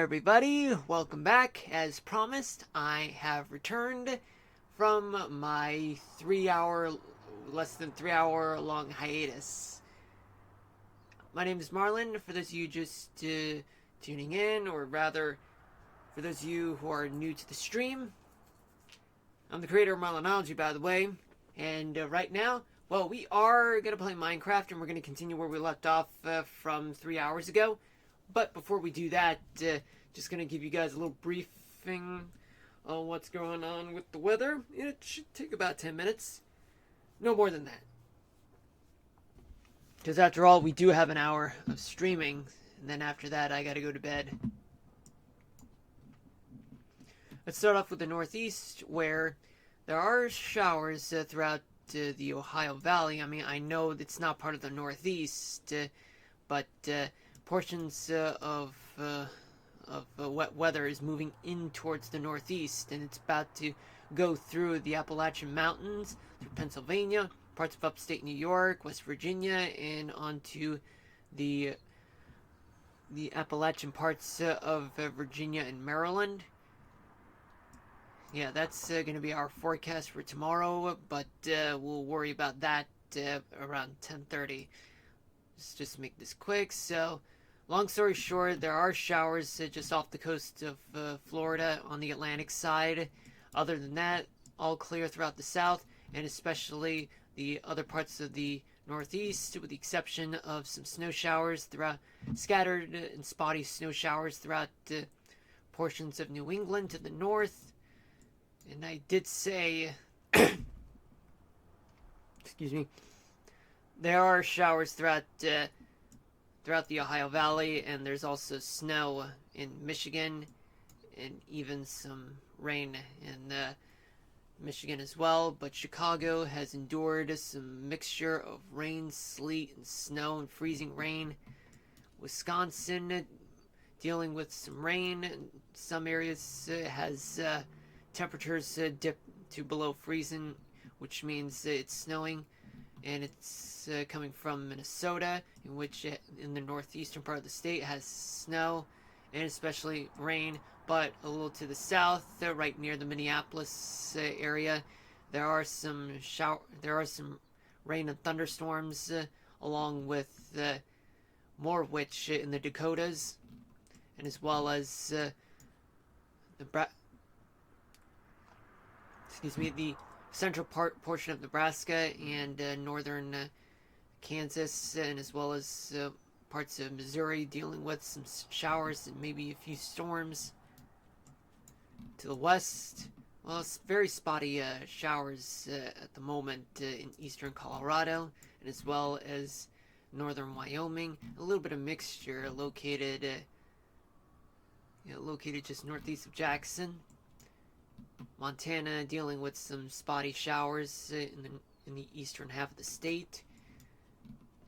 everybody, welcome back. As promised, I have returned from my less than 3 hour long hiatus. My name is Marlon. For those of you just tuning in, or rather, for those of you who are new to the stream, I'm the creator of Marlonology, by the way. And right now, well, we are going to play Minecraft, and we're going to continue where we left off from 3 hours ago. But before we do that, just going to give you guys a little briefing on what's going on with the weather. It should take about 10 minutes. No more than that. Because after all, we do have an hour of streaming. And then after that, I got to go to bed. Let's start off with the Northeast, where there are showers throughout the Ohio Valley. I mean, I know it's not part of the Northeast, but portions of wet weather is moving in towards the Northeast, and it's about to go through the Appalachian Mountains, through Pennsylvania, parts of upstate New York, West Virginia, and onto the Appalachian parts of Virginia and Maryland. Yeah, that's going to be our forecast for tomorrow, but we'll worry about that around 10:30. Let's just make this quick. So, long story short, there are showers just off the coast of Florida on the Atlantic side. Other than that, all clear throughout the south, and especially the other parts of the Northeast, with the exception of some snow showers throughout, scattered and spotty snow showers throughout portions of New England to the north. And I did say, excuse me, there are showers throughout the Ohio Valley, and there's also snow in Michigan, and even some rain in Michigan as well. But Chicago has endured some mixture of rain, sleet, and snow, and freezing rain. Wisconsin dealing with some rain. In some areas has temperatures dip to below freezing, which means it's snowing. And it's coming from Minnesota, in which in the northeastern part of the state has snow and especially rain. But a little to the south, right near the Minneapolis area, there are some rain and thunderstorms, along with more of which in the Dakotas, and as well as the central portion of Nebraska and northern Kansas, and as well as parts of Missouri, dealing with some showers and maybe a few storms. To the west, well, it's very spotty showers at the moment in eastern Colorado, and as well as northern Wyoming. A little bit of mixture located just northeast of Jackson. Montana dealing with some spotty showers in the eastern half of the state.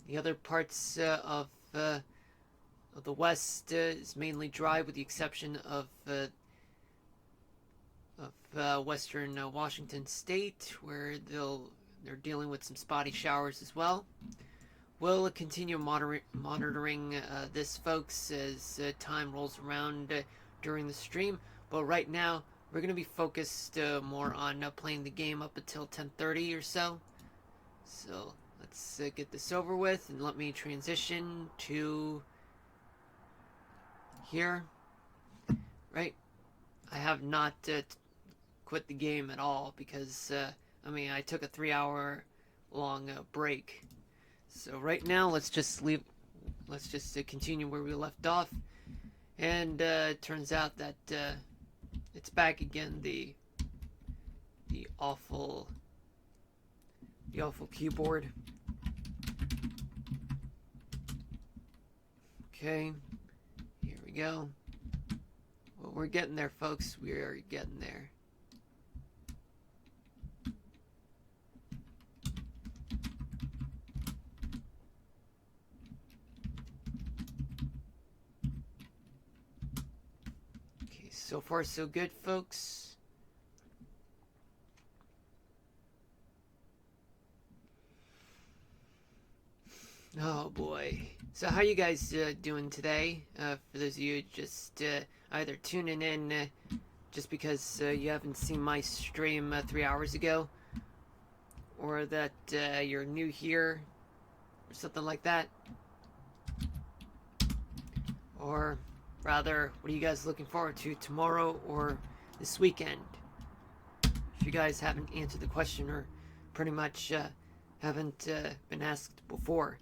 The other parts of the west is mainly dry, with the exception of western Washington state, where they're dealing with some spotty showers as well. We'll continue monitoring this, folks, as time rolls around during the stream. But right now, we're going to be focused more on playing the game up until 10:30 or so. So let's get this over with, and let me transition to here. Right? I have not quit the game at all, because I took a 3 hour long break. So right now, let's just continue where we left off. And it turns out that it's back again, the awful keyboard. Okay, here we go. Well, we're getting there, folks. We are getting there. Okay, so far so good, folks. Oh boy. So how you guys doing today? For those of you just either tuning in just because you haven't seen my stream 3 hours ago, or that you're new here, or something like that, or rather, what are you guys looking forward to tomorrow or this weekend? If you guys haven't answered the question or pretty much haven't been asked before.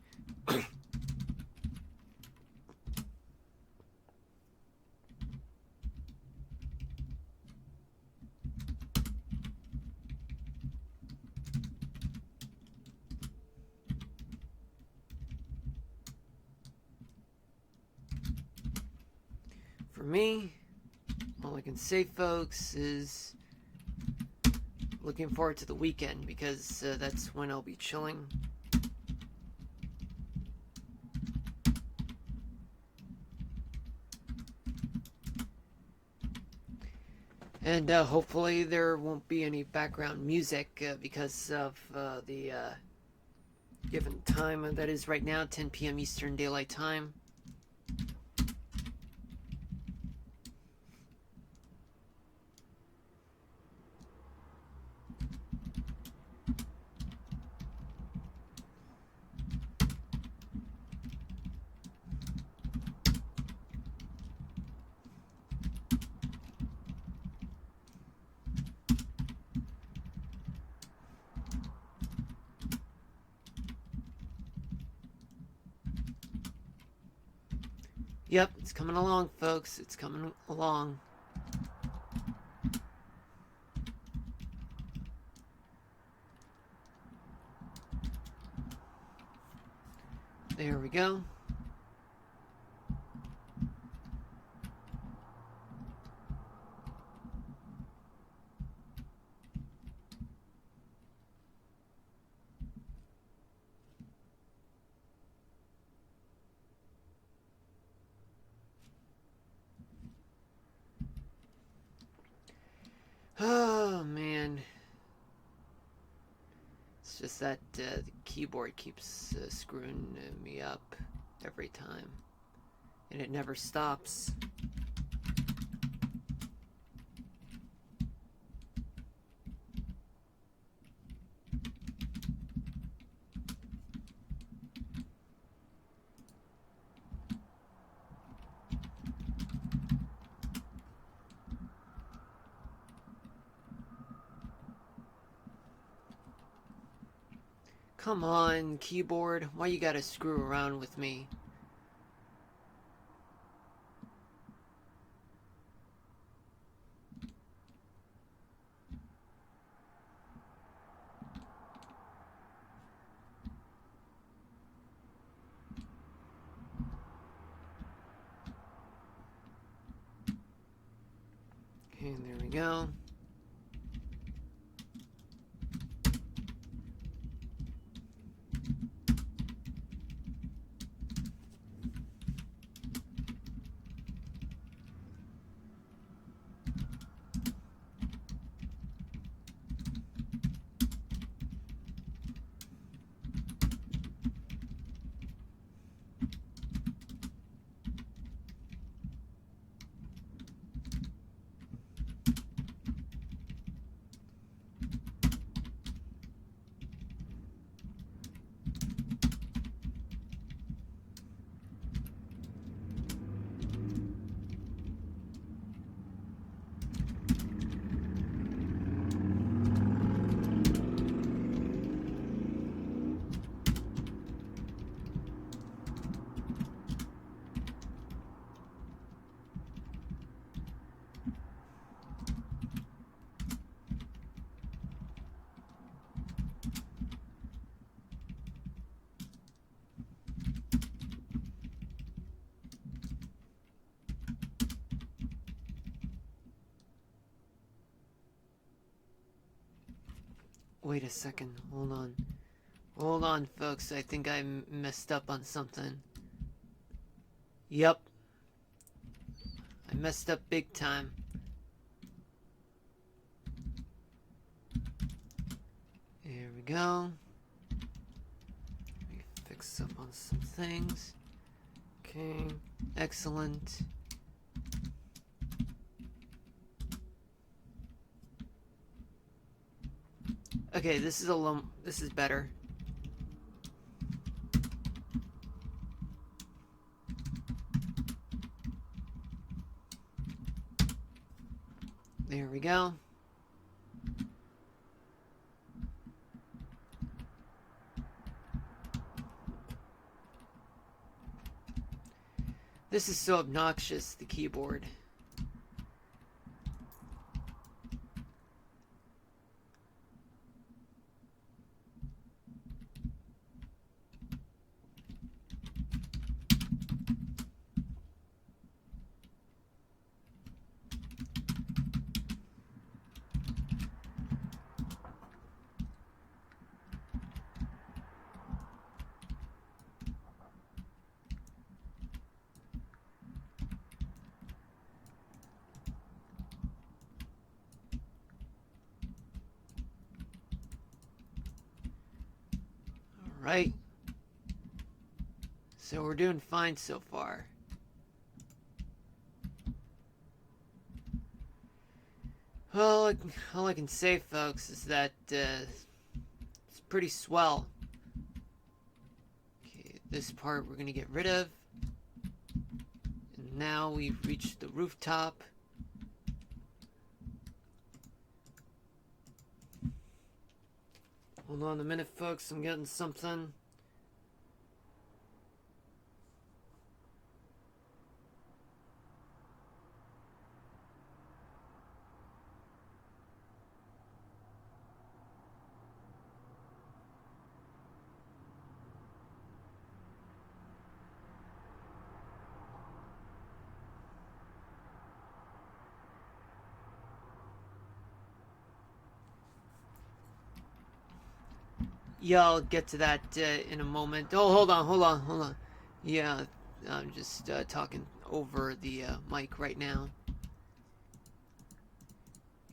For me, all I can say, folks, is looking forward to the weekend because that's when I'll be chilling. And hopefully there won't be any background music because of the given time that is right now, 10 p.m. Eastern Daylight Time. Yep, it's coming along, folks. It's coming along. There we go. Oh, man. It's just that the keyboard keeps screwing me up every time. And it never stops. Come on, keyboard. Why you gotta screw around with me? Okay, and there we go. Wait a second. Hold on. Hold on, folks. I think I messed up on something. Yep. I messed up big time. There we go. Let me fix up on some things. Okay, excellent. Okay, this is better. There we go. This is so obnoxious, the keyboard. Right. So we're doing fine so far. Well, all I can say, folks, is that it's pretty swell. Okay, this part we're gonna get rid of. And now we've reached the rooftop. Hold on a minute, folks. I'm getting something. Yeah, I'll get to that in a moment. Oh, hold on. Yeah, I'm just talking over the mic right now.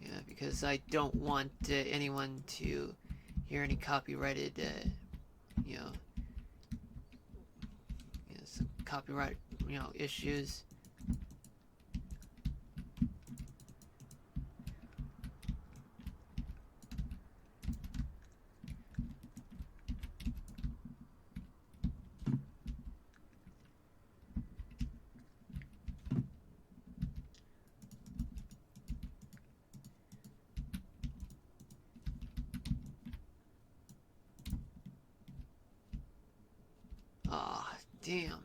Yeah, because I don't want anyone to hear any copyrighted, you know, some copyright, issues. Ah, damn.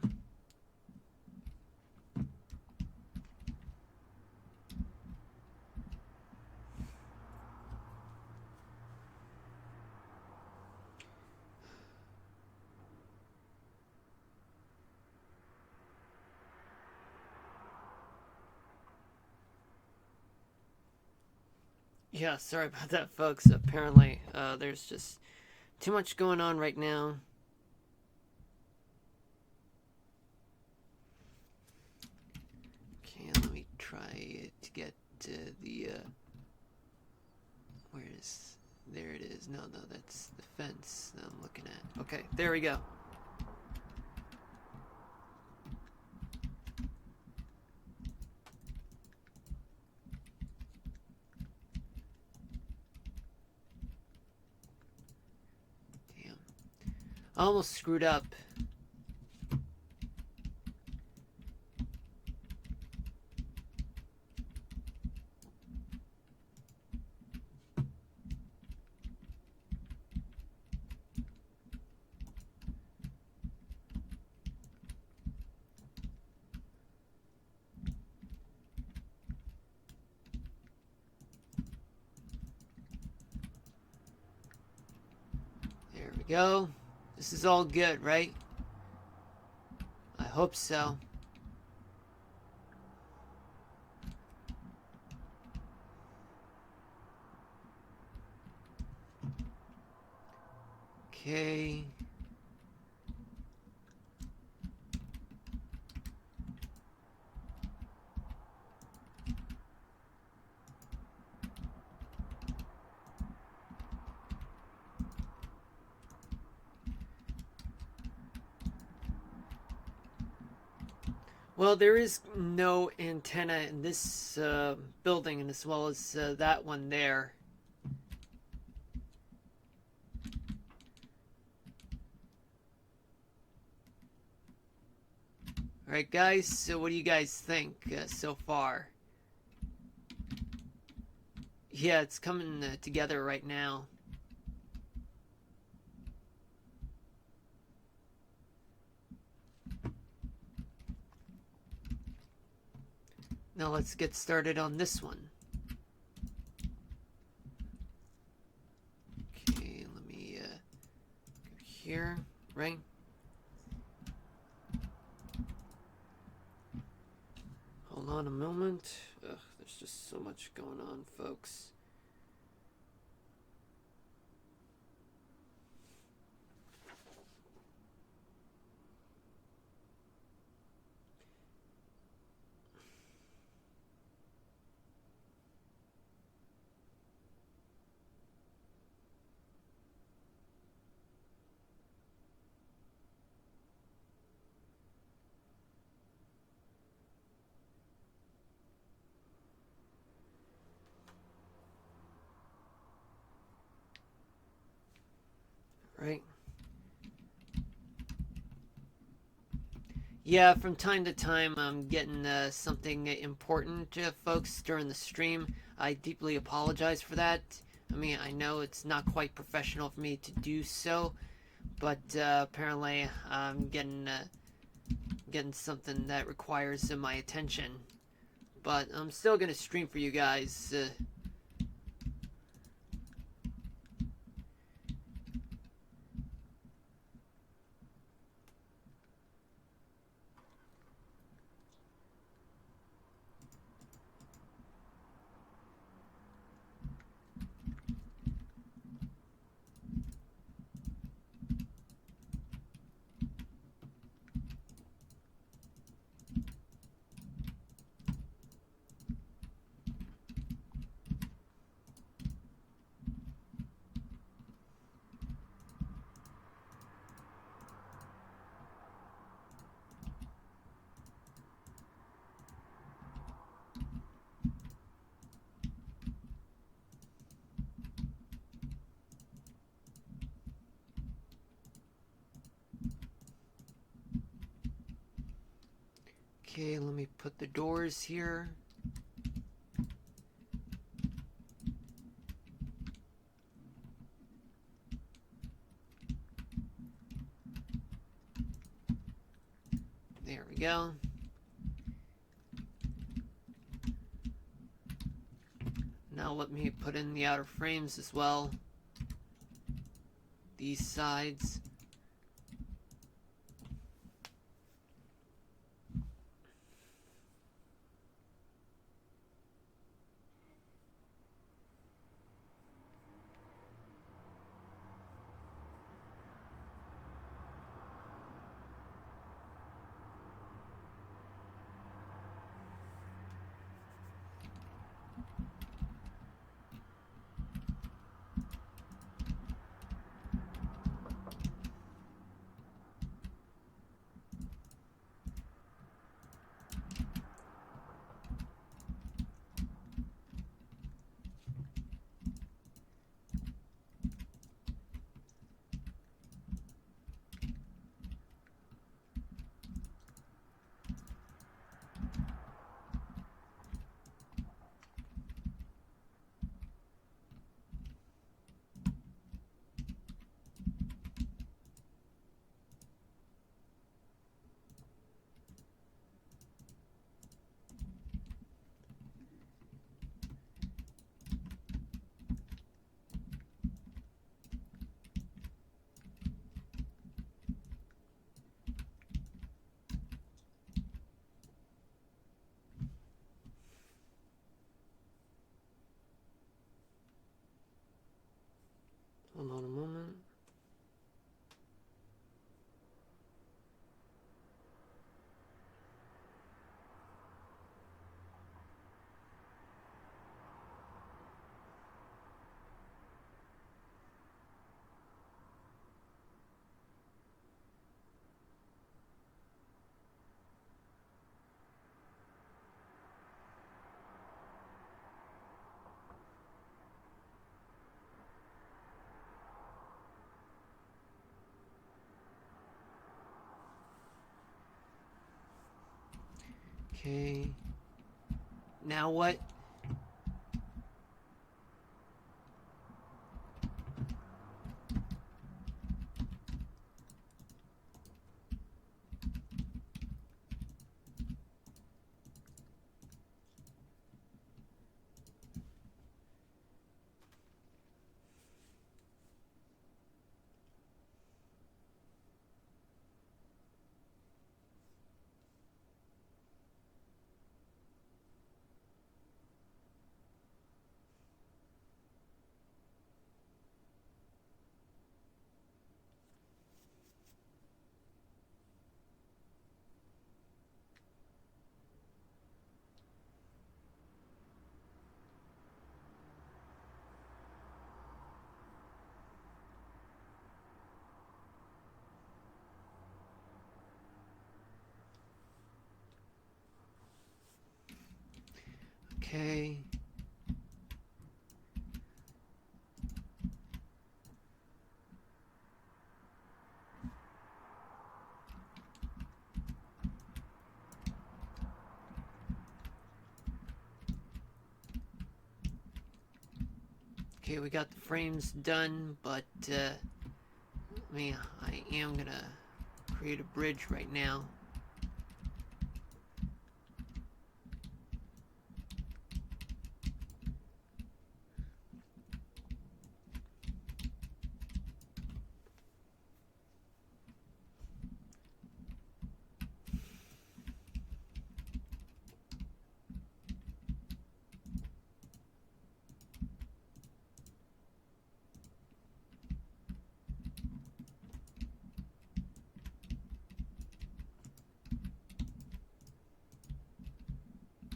Yeah, sorry about that, folks. Apparently, there's just too much going on right now. Okay, let me try to get the, there it is. No, that's the fence that I'm looking at. Okay, there we go. Damn. I almost screwed up. There we go. This is all good, right? I hope so. Okay. Well, there is no antenna in this building, and as well as that one there. Alright, guys, so what do you guys think so far? Yeah, it's coming together right now. Now let's get started on this one. Okay, let me go here, right? Hold on a moment. Ugh, there's just so much going on, folks. Right? Yeah, from time to time I'm getting something important, folks, during the stream. I deeply apologize for that. I mean, I know it's not quite professional for me to do so, but apparently I'm getting something that requires my attention. But I'm still gonna stream for you guys. Okay, let me put the doors here. There we go. Now let me put in the outer frames as well. These sides. Okay. Now what? Okay. Okay, we got the frames done, but I am gonna create a bridge right now.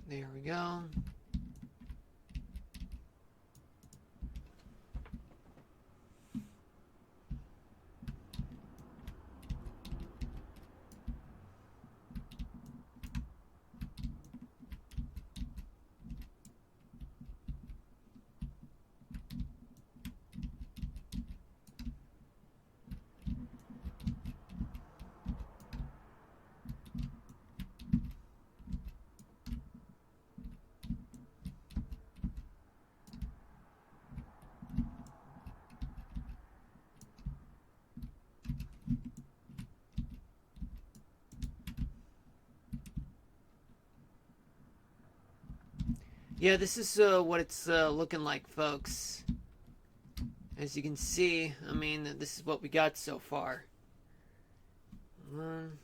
There we go. Yeah, this is what it's looking like, folks. As you can see, this is what we got so far. Um,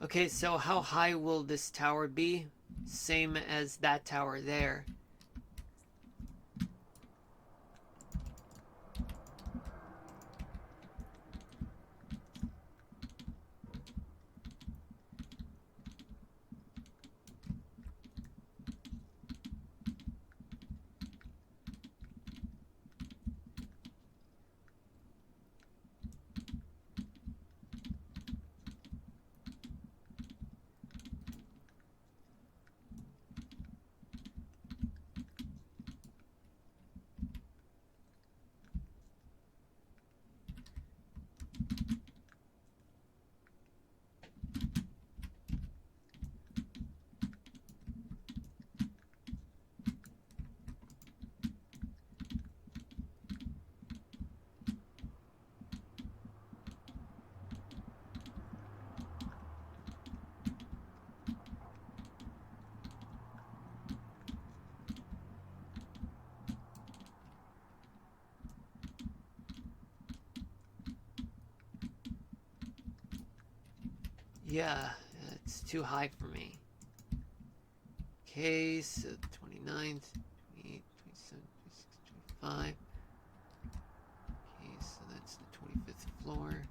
okay, so how high will this tower be? Same as that tower there. Yeah, it's too high for me. Okay, so 29th, 28th, 27th, 26th, 25. Okay, so that's the 25th floor.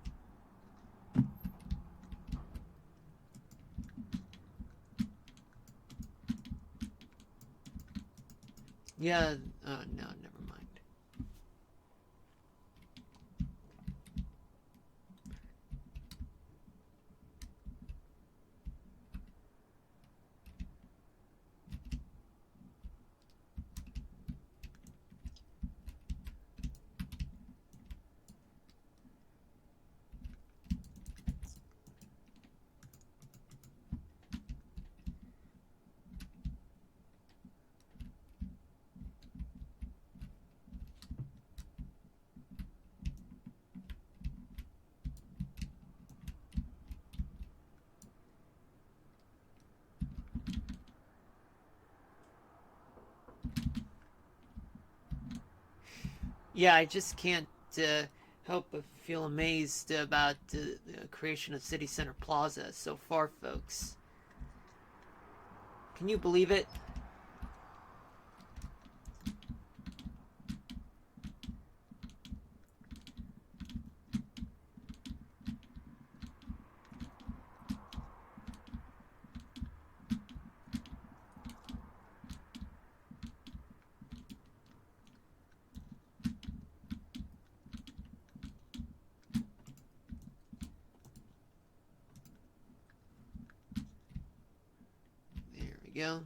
Yeah, no, never mind. Yeah, I just can't help but feel amazed about the creation of City Center Plaza so far, folks. Can you believe it? There we go.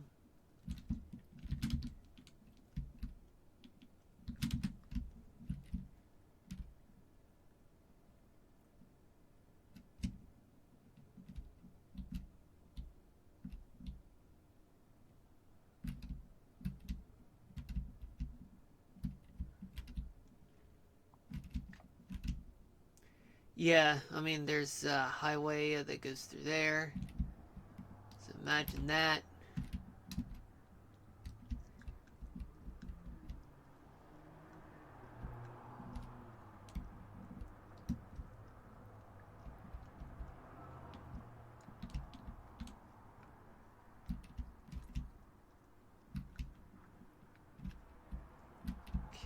Yeah, I mean, there's a highway that goes through there. So imagine that.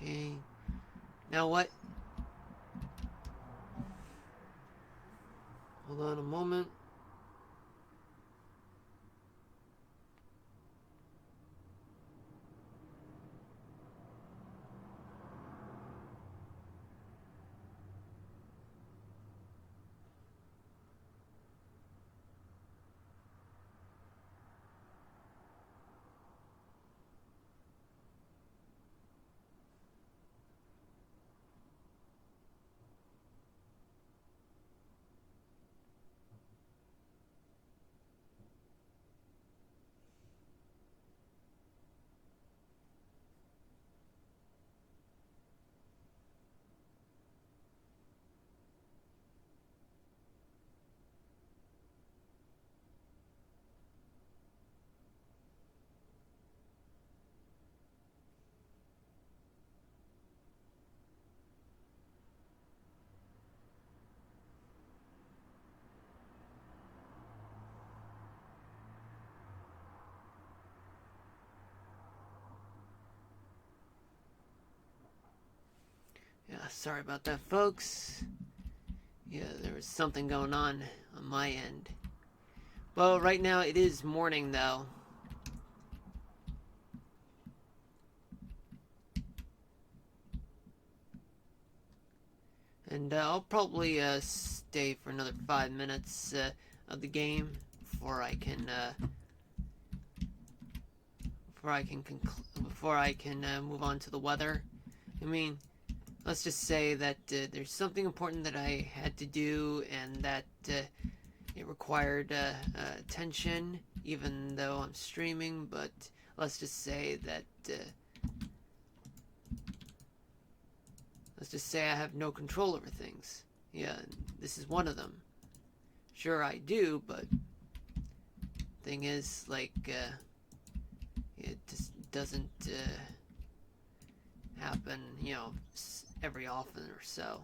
Okay. Now what? Hold on a moment. Yeah, sorry about that, folks. Yeah, there was something going on my end. Well, right now it is morning, though. And I'll probably stay for another 5 minutes of the game before I can move on to the weather. I mean, let's just say that there's something important that I had to do, and that it required attention, even though I'm streaming. But let's just say that let's just say I have no control over things. Yeah, this is one of them. Sure, I do, but thing is, like, it just doesn't happen, every often or so.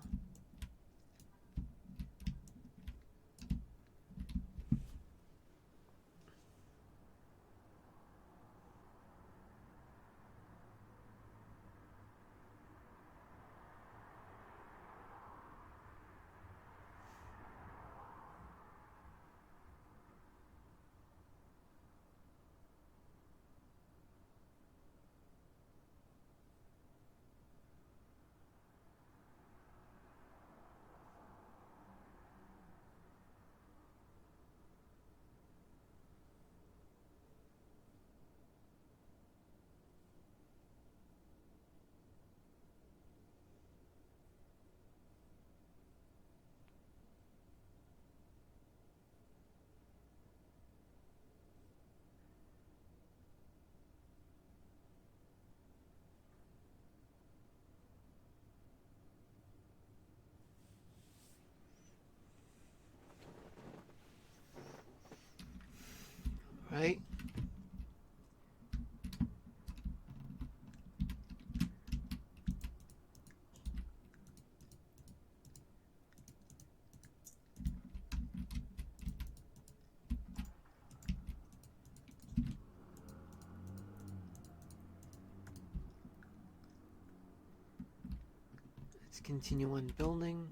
Let's continue on building.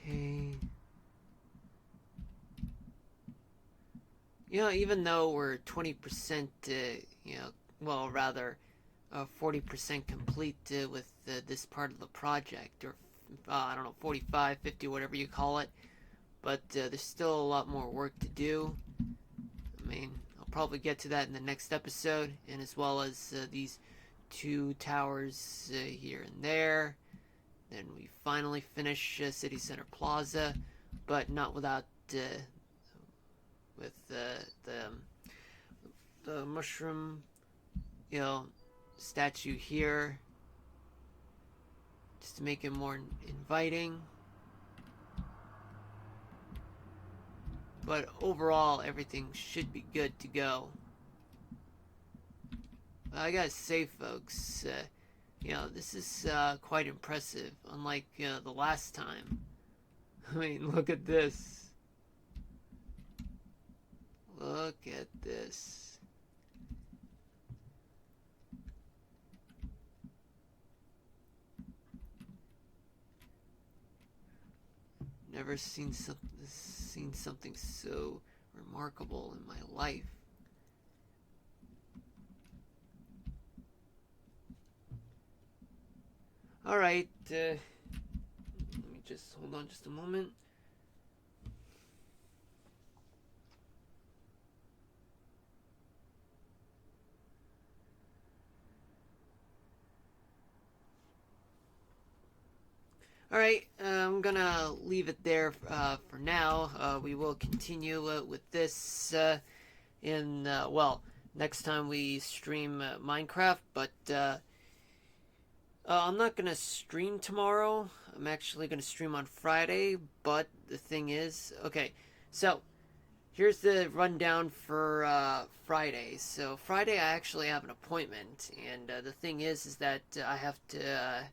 Okay. Even though we're 20%, well, rather, 40% complete with this part of the project, or I don't know, 45, 50, whatever you call it, but there's still a lot more work to do. I mean, I'll probably get to that in the next episode, and as well as these 2 towers here and there. Then we finally finish City Center Plaza, but not without with the mushroom, statue here, just to make it more inviting. But overall, everything should be good to go. I gotta say, folks, this is quite impressive, unlike the last time. I mean, look at this. Look at this. Never seen something so remarkable in my life. Alright, let me just hold on just a moment. Alright, I'm gonna leave it there for now. We will continue with this well, next time we stream Minecraft, but I'm not gonna stream tomorrow. I'm actually gonna stream on Friday, but the thing is, okay, so here's the rundown for Friday. So Friday I actually have an appointment, and the thing is that I have to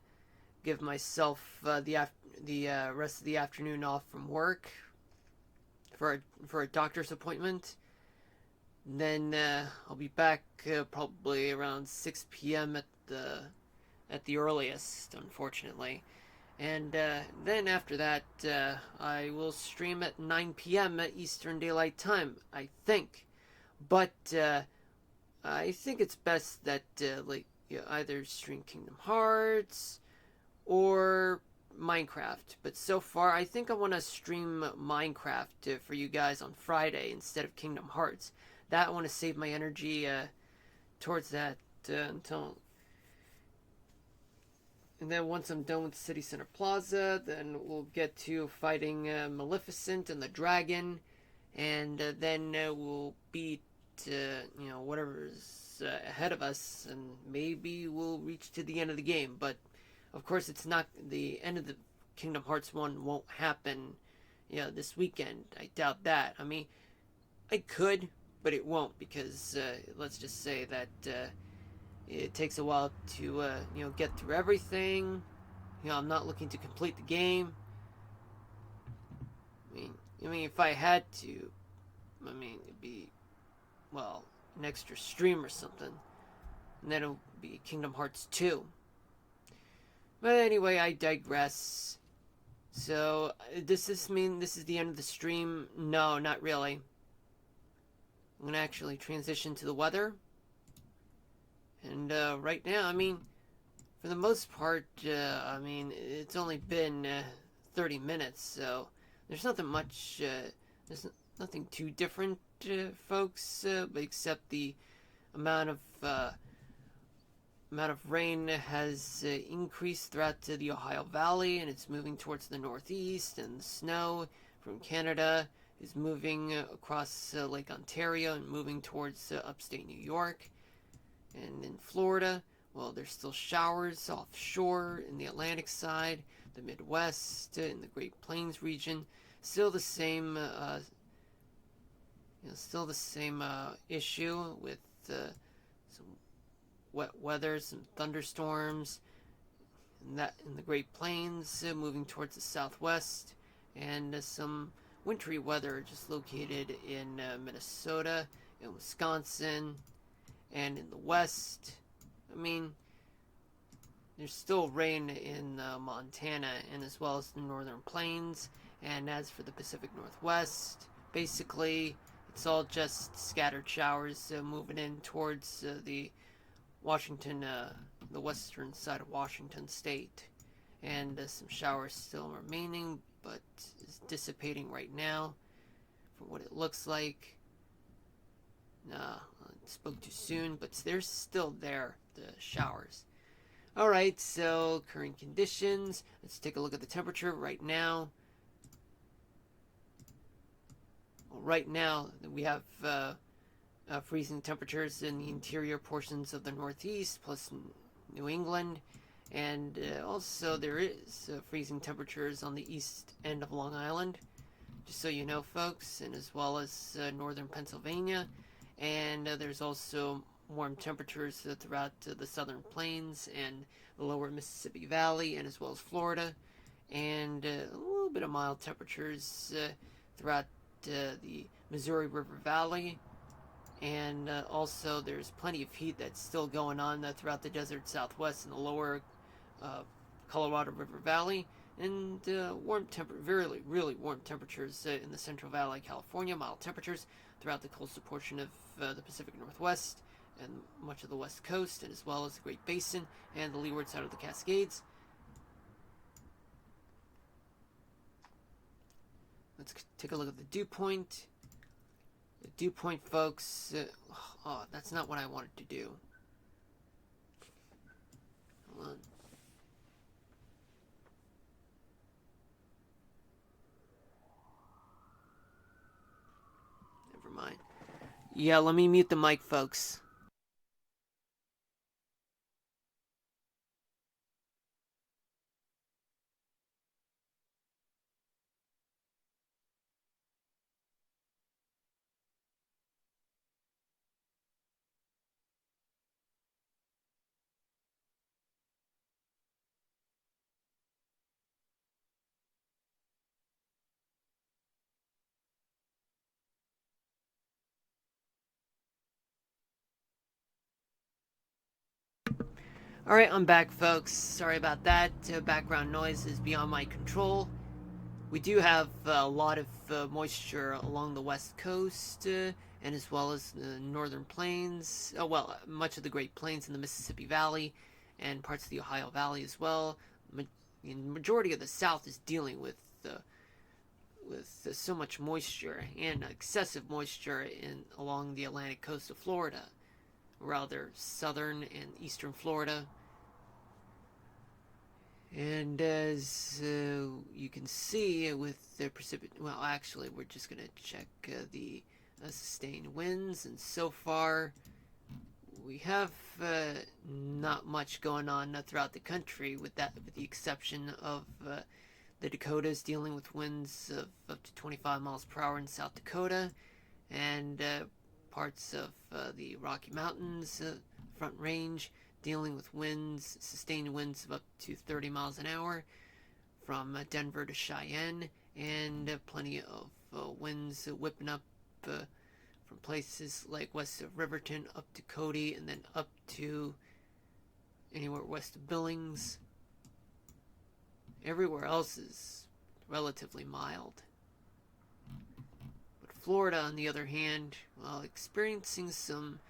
give myself the rest of the afternoon off from work for a doctor's appointment. And then I'll be back probably around 6 p.m. at the earliest, unfortunately. And then after that, I will stream at 9 p.m. at Eastern Daylight Time, I think. But I think it's best that either stream Kingdom Hearts or Minecraft. But so far, I think I want to stream Minecraft for you guys on Friday instead of Kingdom Hearts. That I want to save my energy towards that until. And then once I'm done with City Center Plaza, then we'll get to fighting Maleficent and the dragon, and then we'll be whatever's ahead of us, and maybe we'll reach to the end of the game. But of course, it's not the end of the Kingdom Hearts 1 won't happen, this weekend. I doubt that. I mean, I could, but it won't because let's just say that it takes a while to get through everything. I'm not looking to complete the game. I mean, if I had to, it'd be, well, an extra stream or something, and then it would be Kingdom Hearts 2. But anyway, I digress. So, does this mean this is the end of the stream? No, not really. I'm gonna actually transition to the weather. And right now, for the most part, it's only been 30 minutes, so there's nothing much, there's nothing too different, folks, except the amount of rain has increased throughout the Ohio Valley, and it's moving towards the northeast, and the snow from Canada is moving across Lake Ontario and moving towards upstate New York. And in Florida, well, there's still showers offshore in the Atlantic side, the Midwest, in the Great Plains region. Still the same, issue with some wet weather, some thunderstorms, and that in the Great Plains, moving towards the southwest, and some wintry weather just located in Minnesota and Wisconsin, and in the west. There's still rain in Montana and as well as the northern plains. And as for the Pacific Northwest, basically it's all just scattered showers moving in towards the Washington, the western side of Washington state. And some showers still remaining, but is dissipating right now from what it looks like. Nah, I spoke too soon, but they're still there, the showers. Alright, so current conditions. Let's take a look at the temperature right now. Well, right now, we have freezing temperatures in the interior portions of the Northeast, plus New England. And also there is freezing temperatures on the east end of Long Island, just so you know, folks, and as well as northern Pennsylvania. And there's also warm temperatures throughout the southern plains and the lower Mississippi Valley, and as well as Florida. And a little bit of mild temperatures throughout the Missouri River Valley. And also there's plenty of heat that's still going on throughout the desert southwest and the lower Colorado River Valley. And really, really warm temperatures in the Central Valley, California. Mild temperatures throughout the coastal portion of the Pacific Northwest and much of the West Coast, and as well as the Great Basin and the leeward side of the Cascades. Let's take a look at the dew point. The dew point, folks. Oh, that's not what I wanted to do. Hold on. Never mind. Yeah, let me mute the mic, folks. Alright, I'm back, folks. Sorry about that. Background noise is beyond my control. We do have a lot of moisture along the west coast, and as well as the northern plains. Much of the Great Plains in the Mississippi Valley, and parts of the Ohio Valley as well. The majority of the South is dealing with so much moisture and excessive moisture along the Atlantic coast of Florida, rather southern and eastern Florida. And as you can see with the precipitation, well, actually, we're just going to check the sustained winds, and so far we have not much going on throughout the country, with the exception of the Dakotas, dealing with winds of up to 25 miles per hour in South Dakota, and parts of the Rocky Mountains Front Range, dealing with sustained winds of up to 30 miles an hour from Denver to Cheyenne, and plenty of winds whipping up from places like west of Riverton up to Cody, and then up to anywhere west of Billings. Everywhere else is relatively mild. But Florida, on the other hand, while experiencing some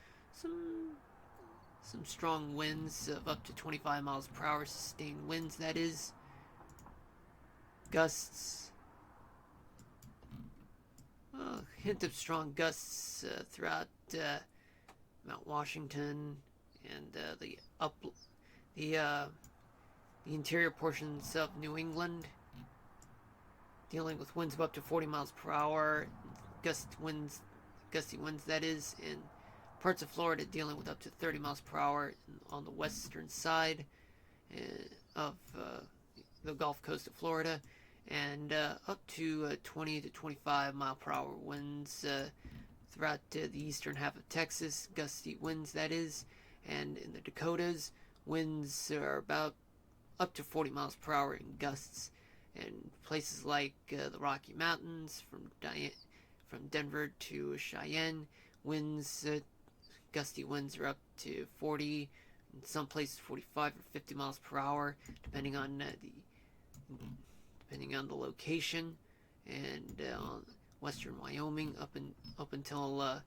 strong winds of up to 25 miles per hour, sustained winds, that is, gusts, a hint of strong gusts throughout Mount Washington and the interior portions of New England, dealing with winds of up to 40 miles per hour, gusty winds, that is, and parts of Florida dealing with up to 30 miles per hour on the western side of the Gulf Coast of Florida, and up to 20 to 25 mile per hour winds throughout the eastern half of Texas, gusty winds, that is, and in the Dakotas, winds are about up to 40 miles per hour in gusts, and places like the Rocky Mountains from Denver to Cheyenne, gusty winds are up to 40, in some places 45 or 50 miles per hour, depending on the location, and western Wyoming up until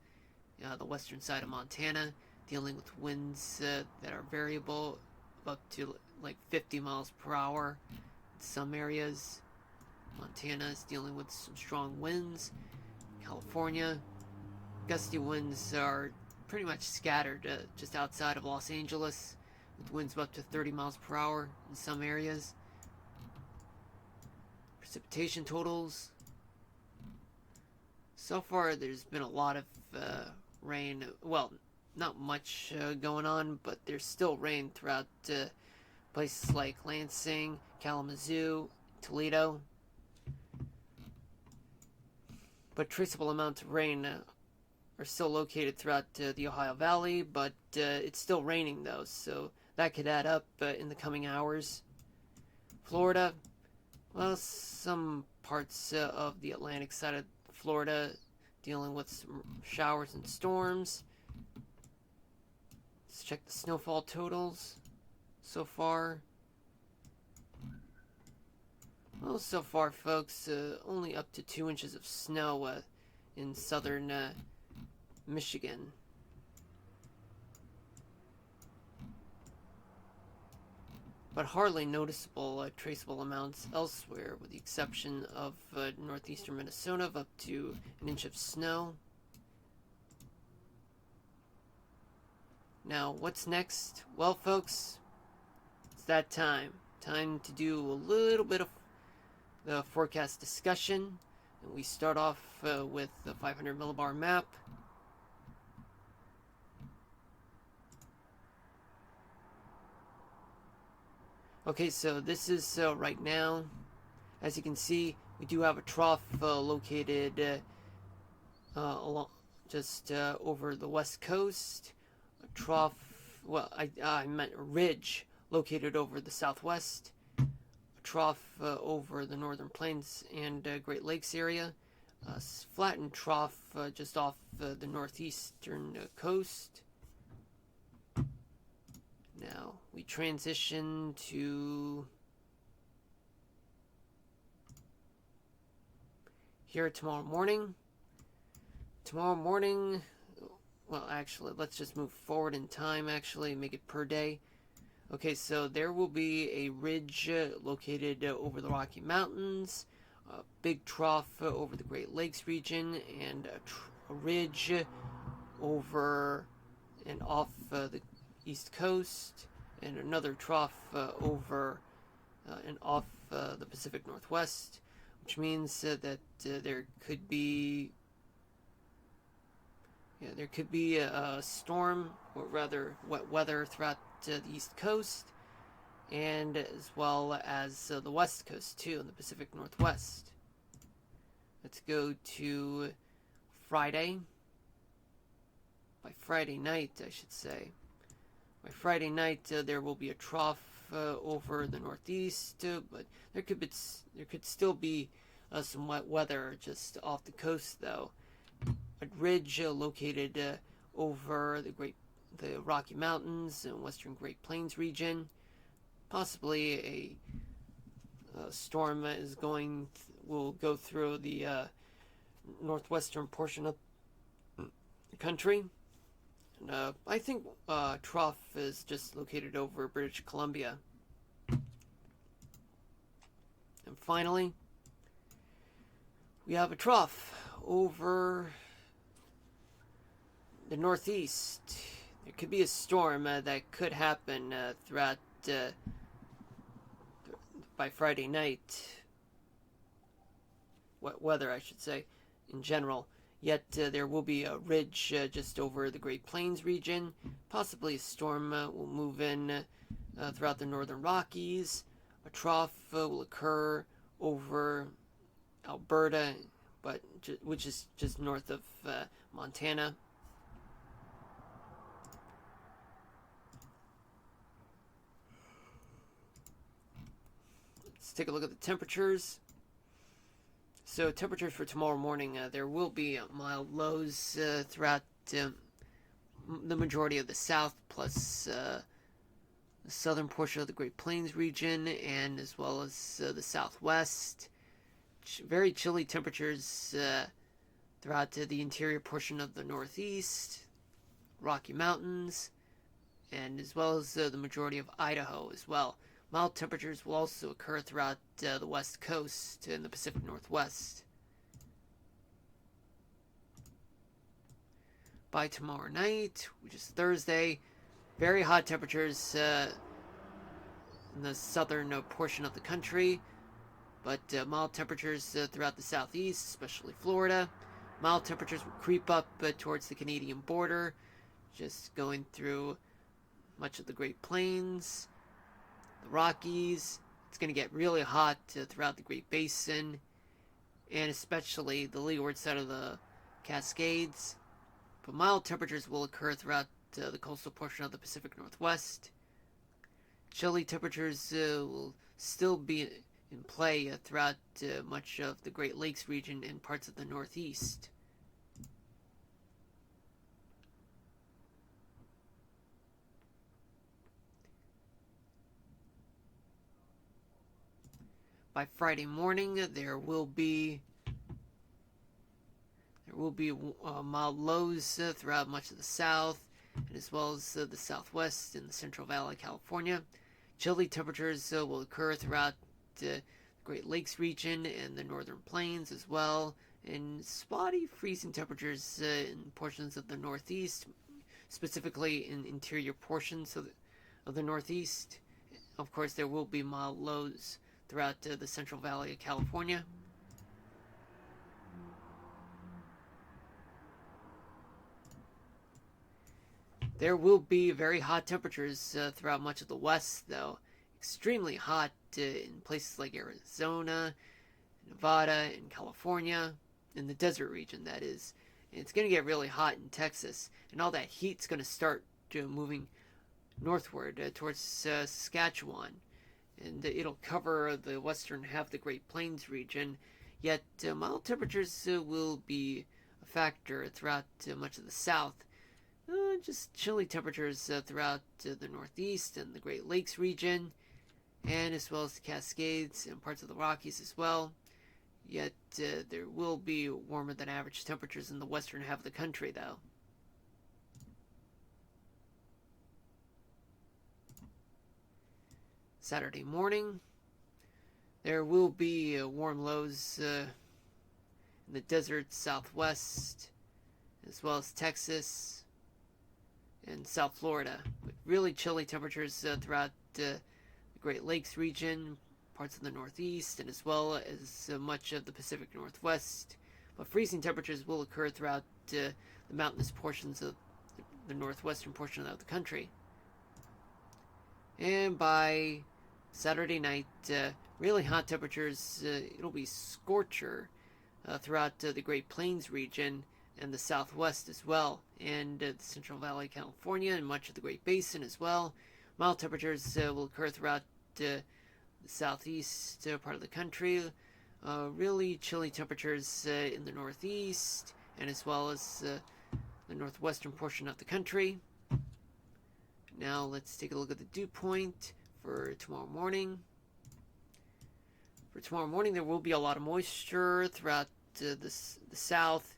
the western side of Montana, dealing with winds that are variable up to like 50 miles per hour in some areas. Montana is dealing with some strong winds. California, gusty winds are pretty much scattered just outside of Los Angeles, with winds of up to 30 miles per hour in some areas. Precipitation totals. So far, there's been a lot of rain. Well, not much going on, but there's still rain throughout places like Lansing, Kalamazoo, Toledo. But traceable amounts of rain are still located throughout the Ohio Valley, but it's still raining though, so that could add up in the coming hours. Florida, well, some parts of the Atlantic side of Florida dealing with some showers and storms. Let's check the snowfall totals so far. Well, so far, folks, only up to 2 inches of snow in southern Michigan. But hardly noticeable traceable amounts elsewhere, with the exception of northeastern Minnesota of up to an inch of snow. Now, what's next? Well, folks, it's that time. Time to do a little bit of the forecast discussion. And we start off with the 500 millibar map. Okay, so this is right now. As you can see, we do have a trough located along just over the west coast. A trough, well, I meant a ridge located over the southwest. A trough over the northern plains and Great Lakes area. A flattened trough just off the northeastern coast. Now we transition to here tomorrow morning. Tomorrow morning, well, actually, let's just move forward in time, actually, make it per day. Okay, so there will be a ridge located over the Rocky Mountains, a big trough over the Great Lakes region, and a ridge over and off the East Coast, and another trough over and off the Pacific Northwest, which means that there could be Yeah, there could be a storm, or rather wet weather throughout the East Coast, and as well as the West Coast too, in the Pacific Northwest. Let's go to Friday. By Friday night, I should say. By Friday night, there will be a trough over the Northeast, but there could still be some wet weather just off the coast, though. A ridge located over the Rocky Mountains and Western Great Plains region. Possibly a storm will go through the northwestern portion of the country. And, I think trough is just located over British Columbia. And finally, we have a trough over the Northeast. There could be a storm that could happen throughout by Friday night. Weather, I should say, in general. Yet there will be a ridge just over the Great Plains region. Possibly a storm will move in throughout the northern Rockies. A trough will occur over Alberta, which is just north of Montana. Let's take a look at the temperatures. So temperatures for tomorrow morning, there will be mild lows throughout the majority of the south, plus the southern portion of the Great Plains region, and as well as the southwest. Very chilly temperatures throughout the interior portion of the Northeast, Rocky Mountains, and as well as the majority of Idaho as well. Mild temperatures will also occur throughout the west coast and the Pacific Northwest. By tomorrow night, which is Thursday, very hot temperatures in the southern portion of the country, but mild temperatures throughout the southeast, especially Florida. Mild temperatures will creep up towards the Canadian border, just going through much of the Great Plains, the Rockies. It's going to get really hot throughout the Great Basin, and especially the leeward side of the Cascades. But mild temperatures will occur throughout the coastal portion of the Pacific Northwest. Chilly temperatures will still be in play throughout much of the Great Lakes region and parts of the Northeast. By Friday morning, there will be mild lows throughout much of the south, and as well as the southwest and the Central Valley, California. Chilly temperatures will occur throughout the Great Lakes region and the northern plains as well, and spotty freezing temperatures in portions of the Northeast, specifically in interior portions of the Northeast. Of course, there will be mild lows throughout the Central Valley of California. There will be very hot temperatures throughout much of the West, though. Extremely hot in places like Arizona, Nevada, and California, in the desert region, that is. And it's going to get really hot in Texas, and all that heat's going to start moving northward towards Saskatchewan. And it'll cover the western half of the Great Plains region, yet mild temperatures will be a factor throughout much of the south. Just chilly temperatures throughout the Northeast and the Great Lakes region, and as well as the Cascades and parts of the Rockies as well. Yet there will be warmer than average temperatures in the western half of the country, though. Saturday morning, there will be warm lows in the desert southwest, as well as Texas and South Florida, with really chilly temperatures throughout the Great Lakes region, parts of the Northeast, and as well as much of the Pacific Northwest. But freezing temperatures will occur throughout the the mountainous portions of the northwestern portion of the country. And by Saturday night, really hot temperatures. It'll be scorcher throughout the Great Plains region and the Southwest as well, and the Central Valley, California, and much of the Great Basin as well. Mild temperatures will occur throughout the southeast part of the country. Really chilly temperatures in the northeast, and as well as the northwestern portion of the country. Now let's take a look at the dew point for tomorrow morning. For tomorrow morning, there will be a lot of moisture throughout the south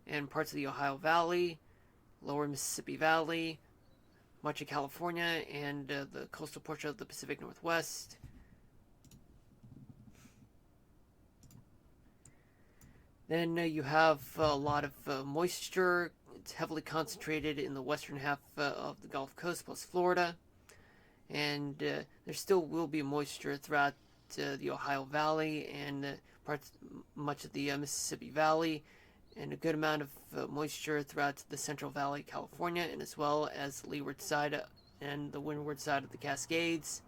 and parts of the Ohio Valley, lower Mississippi Valley, much of California, and the coastal portion of the Pacific Northwest. Then you have a lot of moisture. It's heavily concentrated in the western half of the Gulf Coast plus Florida. And there still will be moisture throughout the Ohio Valley and much of the Mississippi Valley, and a good amount of moisture throughout the Central Valley, California, and as well as the leeward side and the windward side of the Cascades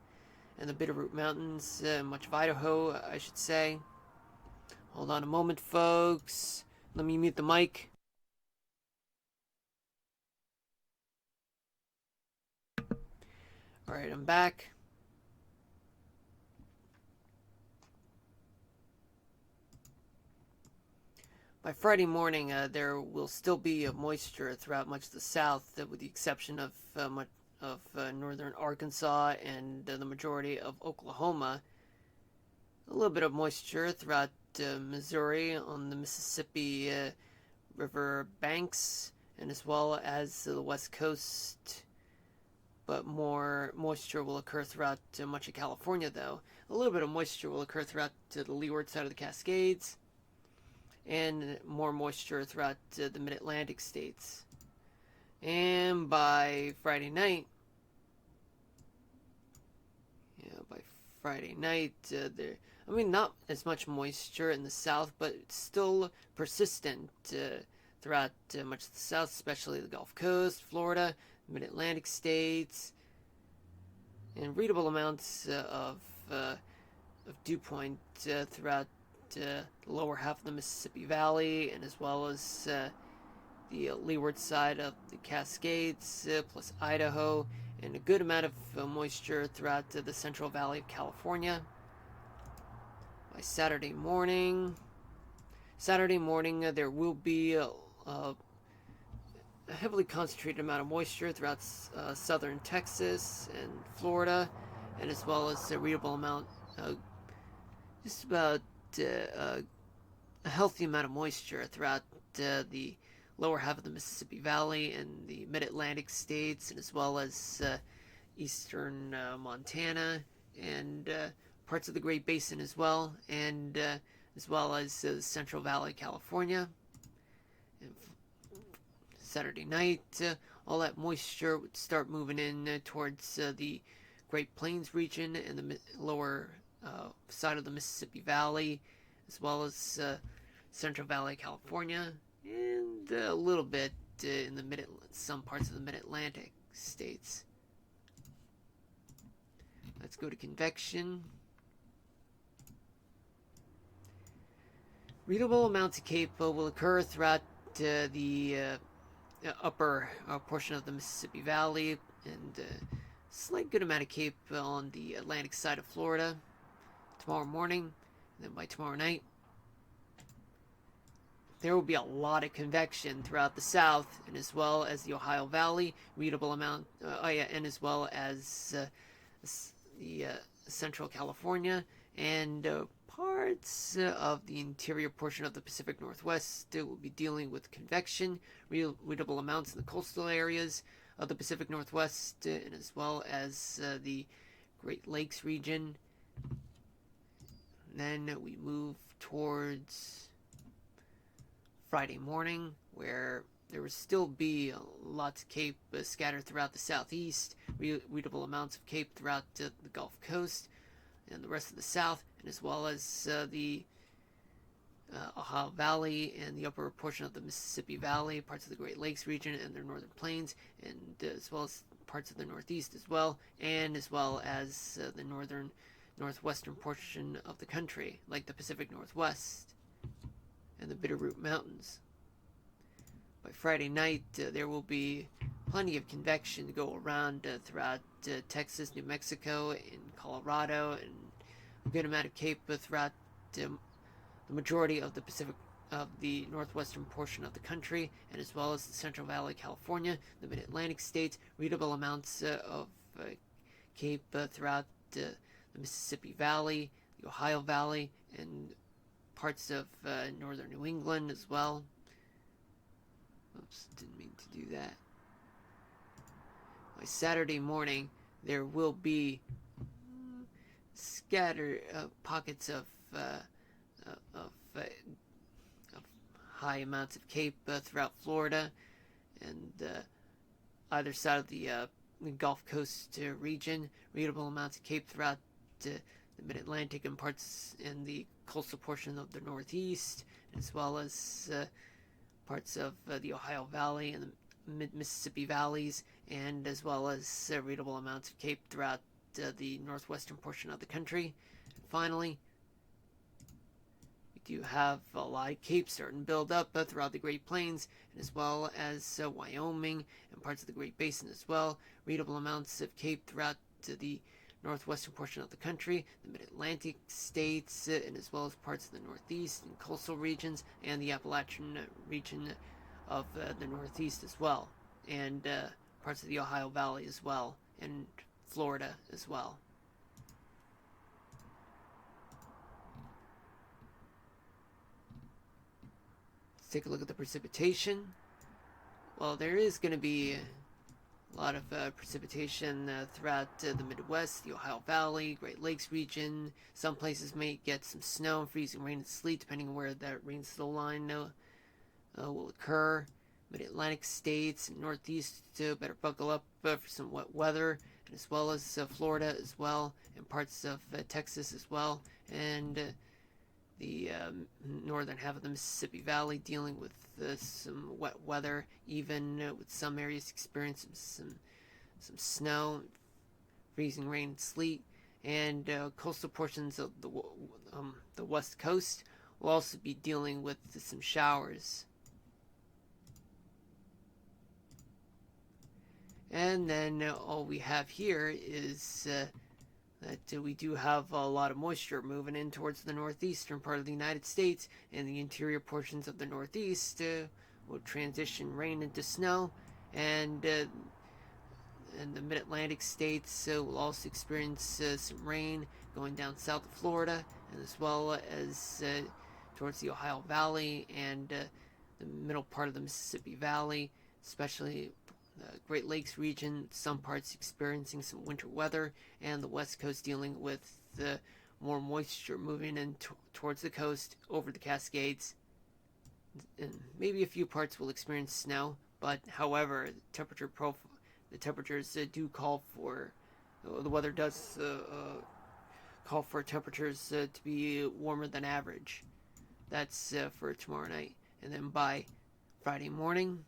and the Bitterroot Mountains, much of Idaho, I should say. Hold on a moment, folks. Let me mute the mic. Alright, I'm back. By Friday morning, there will still be moisture throughout much of the south, with the exception of much of northern Arkansas and the majority of Oklahoma. A little bit of moisture throughout Missouri on the Mississippi River banks, and as well as the west coast. But more moisture will occur throughout much of California, though. A little bit of moisture will occur throughout the leeward side of the Cascades, and more moisture throughout the mid-Atlantic states. And by Friday night, not as much moisture in the south, but it's still persistent throughout much of the south, especially the Gulf Coast, Florida, mid-Atlantic states, and readable amounts of dew point throughout the lower half of the Mississippi Valley, and as well as the leeward side of the Cascades, plus Idaho, and a good amount of moisture throughout the Central Valley of California. By Saturday morning, there will be a heavily concentrated amount of moisture throughout southern Texas and Florida, and as well as a readable amount, just about a healthy amount of moisture throughout the lower half of the Mississippi Valley and the mid-Atlantic states, and as well as eastern Montana and parts of the Great Basin as well, and as well as Central Valley, California. And Saturday night, all that moisture would start moving in towards the Great Plains region and the lower side of the Mississippi Valley, as well as Central Valley, California, and a little bit in some parts of the mid-Atlantic states. Let's go to convection. Readable amounts of CAPE will occur throughout the upper portion of the Mississippi Valley, and a slight good amount of CAPE on the Atlantic side of Florida tomorrow morning, and then by tomorrow night. There will be a lot of convection throughout the south, and as well as the Ohio Valley, readable amount, and as well as the Central California, and parts of the interior portion of the Pacific Northwest will be dealing with convection, readable amounts in the coastal areas of the Pacific Northwest, and as well as the Great Lakes region. And then we move towards Friday morning, where there will still be lots of CAPE scattered throughout the southeast, readable amounts of CAPE throughout the Gulf Coast and the rest of the south, and as well as the Ohio Valley and the upper portion of the Mississippi Valley, parts of the Great Lakes region and their northern plains, and as well as parts of the Northeast as well, and as well as the northwestern portion of the country, like the Pacific Northwest and the Bitterroot Mountains. By Friday night, there will be plenty of convection to go around throughout Texas, New Mexico, and Colorado, and a good amount of CAPE throughout the majority of the Pacific of the northwestern portion of the country, and as well as the Central Valley, California, the Mid-Atlantic states, readable amounts of CAPE throughout the Mississippi Valley, the Ohio Valley, and parts of northern New England as well. Oops, didn't mean to do that. By Saturday morning, there will be scattered pockets of high amounts of CAPE throughout Florida and either side of the Gulf Coast region. Readable amounts of CAPE throughout the Mid-Atlantic and parts in the coastal portion of the Northeast, as well as parts of the Ohio Valley and the Mid-Mississippi valleys, and as well as readable amounts of CAPE throughout the northwestern portion of the country. And finally, we do have a lot of CAPE starting to build up throughout the Great Plains, and as well as Wyoming and parts of the Great Basin as well. Readable amounts of CAPE throughout the northwestern portion of the country, the Mid-Atlantic states, and as well as parts of the Northeast and coastal regions, and the Appalachian region of the Northeast as well, and parts of the Ohio Valley as well, and Florida as well. Let's take a look at the precipitation. Well, there is going to be a lot of precipitation throughout the Midwest, the Ohio Valley, Great Lakes region. Some places may get some snow, freezing rain, and sleet, depending on where that rain snow line will occur. Mid-Atlantic states and Northeast better buckle up for some wet weather, and as well as Florida as well, and parts of Texas as well, and the northern half of the Mississippi Valley dealing with some wet weather, even with some areas experiencing some snow, freezing rain, and sleet, and coastal portions of the west coast will also be dealing with some showers. And then all we have here is that we do have a lot of moisture moving in towards the northeastern part of the United States, and the interior portions of the Northeast will transition rain into snow, and the Mid-Atlantic states will also experience some rain going down south of Florida, and as well as towards the Ohio Valley and the middle part of the Mississippi Valley, especially the Great Lakes region, some parts experiencing some winter weather, and the West Coast dealing with more moisture moving in towards the coast over the Cascades. And maybe a few parts will experience snow, but however, the temperatures do call for, the weather does call for temperatures to be warmer than average. That's for tomorrow night. And then by Friday morning,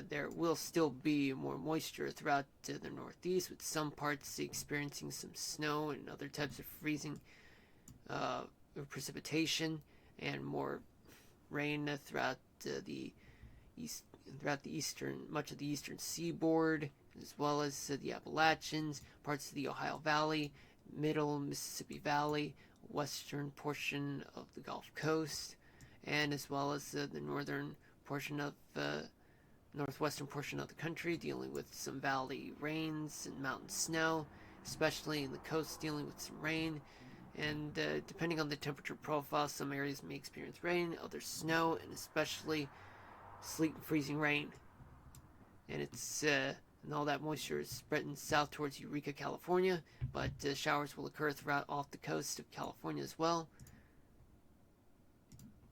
there will still be more moisture throughout the Northeast, with some parts experiencing some snow and other types of freezing precipitation, and more rain throughout much of the eastern seaboard, as well as the Appalachians, parts of the Ohio Valley, middle Mississippi Valley, western portion of the Gulf Coast, and as well as the northern portion of northwestern portion of the country, dealing with some valley rains and mountain snow, especially in the coast, dealing with some rain. And depending on the temperature profile, some areas may experience rain, others snow, and especially sleet and freezing rain. And and all that moisture is spreading south towards Eureka, California, but showers will occur throughout off the coast of California as well.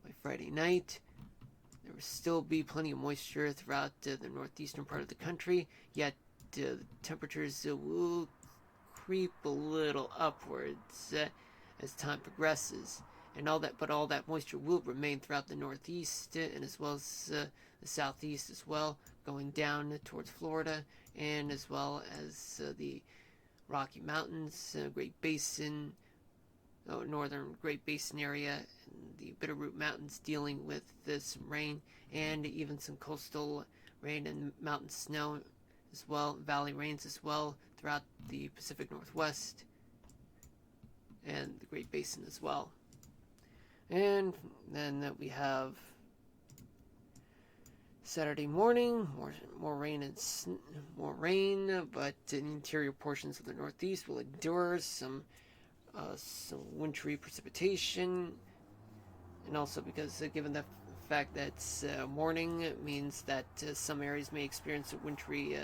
By Friday night, there will still be plenty of moisture throughout the northeastern part of the country, yet the temperatures will creep a little upwards as time progresses. And all that moisture will remain throughout the northeast and as well as the southeast as well, going down towards Florida, and as well as the Rocky Mountains, Great Basin, northern Great Basin area, and the Bitterroot Mountains dealing with some rain, and even some coastal rain and mountain snow as well, valley rains as well throughout the Pacific Northwest and the Great Basin as well. And then we have Saturday morning, more rain and more rain, but the interior portions of the Northeast will endure some wintry precipitation, and also because given the fact that it's morning, it means that some areas may experience wintry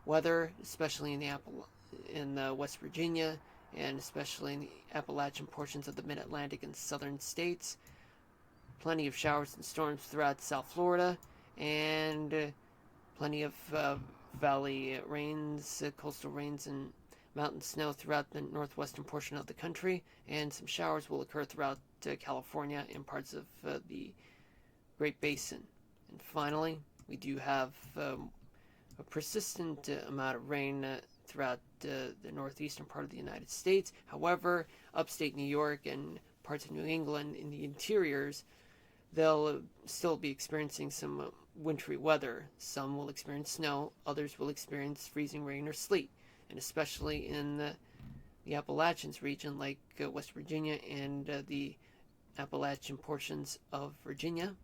weather, especially in West Virginia, and especially in the Appalachian portions of the Mid-Atlantic and southern states. Plenty of showers and storms throughout South Florida, and plenty of valley rains, coastal rains, and mountain snow throughout the northwestern portion of the country, and some showers will occur throughout California and parts of the Great Basin. And finally, we do have a persistent amount of rain throughout the northeastern part of the United States. However, upstate New York and parts of New England in the interiors, they'll still be experiencing some wintry weather. Some will experience snow, others will experience freezing rain or sleet, and especially in the Appalachians region, like West Virginia and the Appalachian portions of Virginia.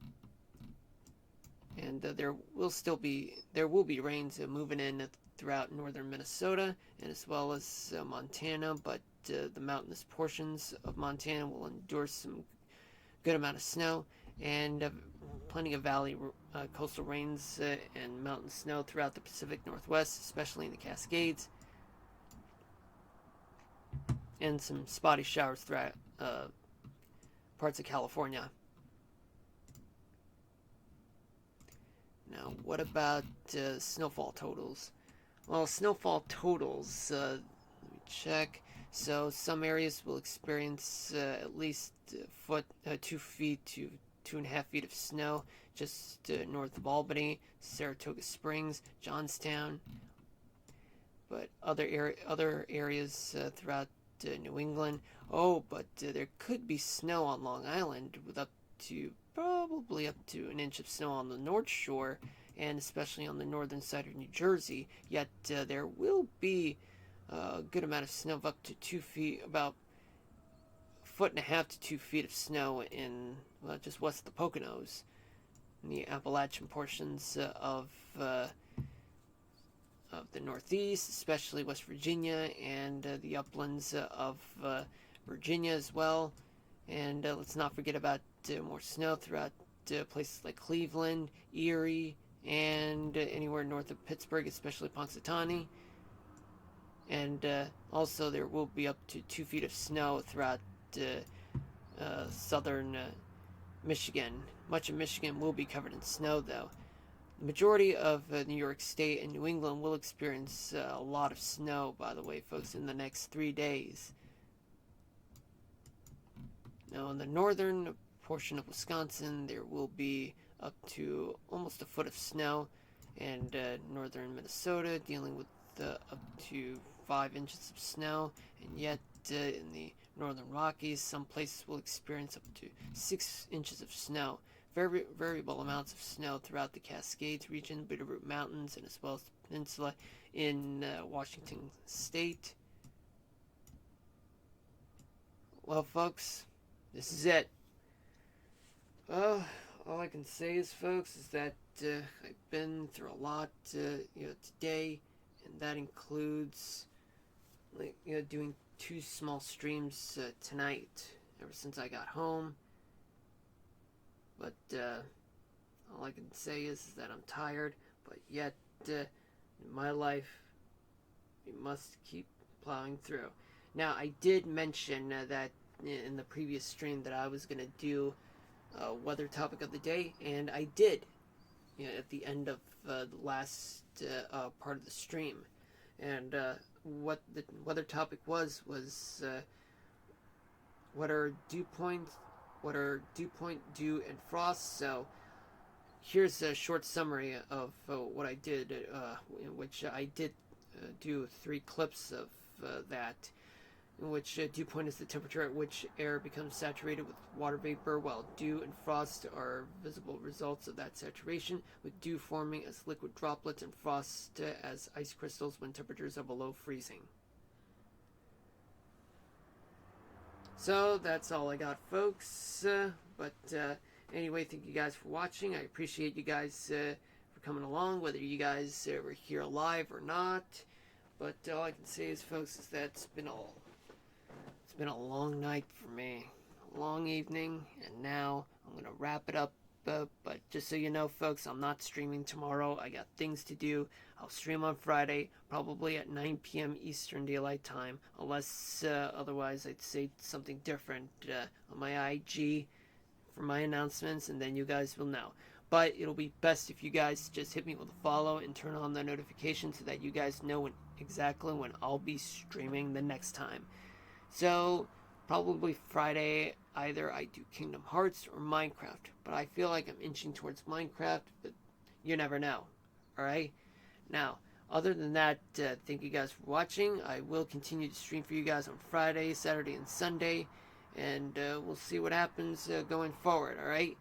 And there will be rains moving in throughout northern Minnesota and as well as Montana, but the mountainous portions of Montana will endure some good amount of snow, and plenty of valley coastal rains and mountain snow throughout the Pacific Northwest, especially in the Cascades, and some spotty showers throughout parts of California. Now, what about snowfall totals? Well, snowfall totals, let me check. So some areas will experience at least 2 feet to 2.5 feet of snow just north of Albany, Saratoga Springs, Johnstown. But other areas throughout New England. Oh, but there could be snow on Long Island with probably up to an inch of snow on the North Shore, and especially on the northern side of New Jersey. Yet there will be a good amount of snow of up to 2 feet, about 1.5 to 2 feet of snow in just west of the Poconos, in the Appalachian portions of the Northeast, especially West Virginia, and the uplands of Virginia as well. And let's not forget about more snow throughout places like Cleveland, Erie, and anywhere north of Pittsburgh, especially Punxsutawney. And also there will be up to 2 feet of snow throughout southern Michigan. Much of Michigan will be covered in snow, though. The majority of New York State and New England will experience a lot of snow, by the way, folks, in the next 3 days. Now, in the northern portion of Wisconsin, there will be up to almost a foot of snow, and northern Minnesota dealing with up to 5 inches of snow, and yet in the northern Rockies, some places will experience up to 6 inches of snow. Very variable amounts of snow throughout the Cascades region, Bitterroot Mountains, and as well as the peninsula in Washington State. Well, folks, this is it. Well, all I can say is, folks, is that I've been through a lot, today, and that includes, doing 2 small streams tonight, ever since I got home. But all I can say is that I'm tired, but yet in my life, we must keep plowing through. Now, I did mention that in the previous stream that I was going to do a weather topic of the day, and I did at the end of the last part of the stream. And what the weather topic was what are dew point, dew, and frost. So here's a short summary of what I did, in which I did do 3 clips of that, in which dew point is the temperature at which air becomes saturated with water vapor, while dew and frost are visible results of that saturation, with dew forming as liquid droplets and frost as ice crystals when temperatures are below freezing. So that's all I got, folks. Anyway, thank you guys for watching. I appreciate you guys for coming along, whether you guys were here live or not. But all I can say is, folks, is that it's been a long night for me, a long evening, and now I'm gonna wrap it up. But just so you know, folks, I'm not streaming tomorrow. I got things to do. I'll stream on Friday, probably at 9 p.m. Eastern Daylight Time, unless otherwise I'd say something different on my IG for my announcements, and then you guys will know. But it'll be best if you guys just hit me with a follow and turn on the notification so that you guys know exactly when I'll be streaming the next time. So probably Friday, either I do Kingdom Hearts or Minecraft, but I feel like I'm inching towards Minecraft, but you never know. Alright? Now, other than that, thank you guys for watching. I will continue to stream for you guys on Friday, Saturday, and Sunday, and we'll see what happens going forward, alright?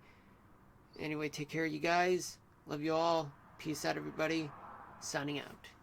Anyway, take care of you guys. Love you all. Peace out, everybody. Signing out.